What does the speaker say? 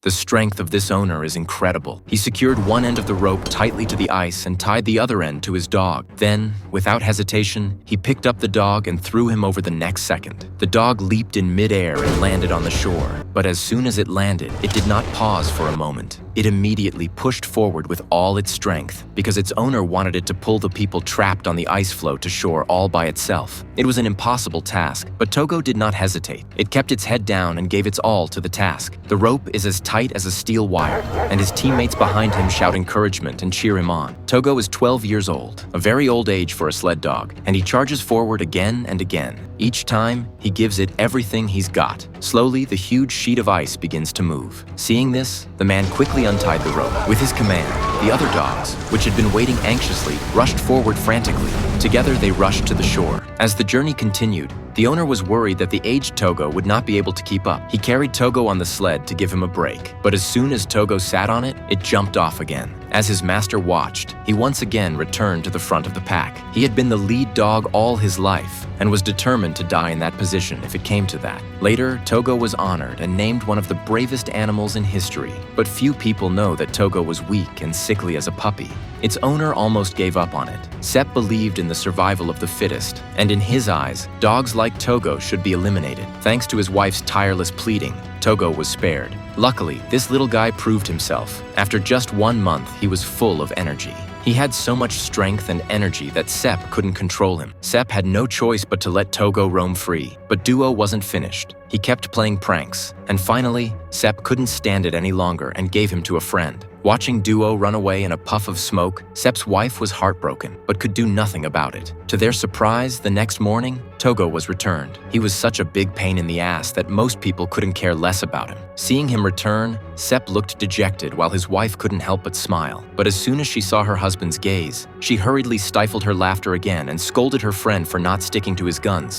The strength of this owner is incredible. He secured one end of the rope tightly to the ice and tied the other end to his dog. Then, without hesitation, he picked up the dog and threw him over the next second. The dog leaped in midair and landed on the shore. But as soon as it landed, it did not pause for a moment. It immediately pushed forward with all its strength because its owner wanted it to pull the people trapped on the ice floe to shore all by itself. It was an impossible task, but Togo did not hesitate. It kept its head down and gave its all to the task. The rope is as tight as a steel wire, and his teammates behind him shout encouragement and cheer him on. Togo is 12 years old, a very old age for a sled dog, and he charges forward again and again. Each time, he gives it everything he's got. Slowly, the huge sheet of ice begins to move. Seeing this, the man quickly untied the rope. With his command, the other dogs, which had been waiting anxiously, rushed forward frantically. Together, they rushed to the shore. As the journey continued, the owner was worried that the aged Togo would not be able to keep up. He carried Togo on the sled to give him a break, but as soon as Togo sat on it, it jumped off again. As his master watched, he once again returned to the front of the pack. He had been the lead dog all his life and was determined to die in that position if it came to that. Later, Togo was honored and named one of the bravest animals in history, but few people know that Togo was weak and sickly as a puppy. Its owner almost gave up on it. Sepp believed in the survival of the fittest, and in his eyes, dogs like Togo should be eliminated. Thanks to his wife's tireless pleading, Togo was spared. Luckily, this little guy proved himself. After just 1 month, he was full of energy. He had so much strength and energy that Sepp couldn't control him. Sepp had no choice but to let Togo roam free, but Duo wasn't finished. He kept playing pranks, and finally, Sepp couldn't stand it any longer and gave him to a friend. Watching Duo run away in a puff of smoke, Sepp's wife was heartbroken, but could do nothing about it. To their surprise, the next morning, Togo was returned. He was such a big pain in the ass that most people couldn't care less about him. Seeing him return, Sepp looked dejected while his wife couldn't help but smile. But as soon as she saw her husband's gaze, she hurriedly stifled her laughter again and scolded her friend for not sticking to his guns.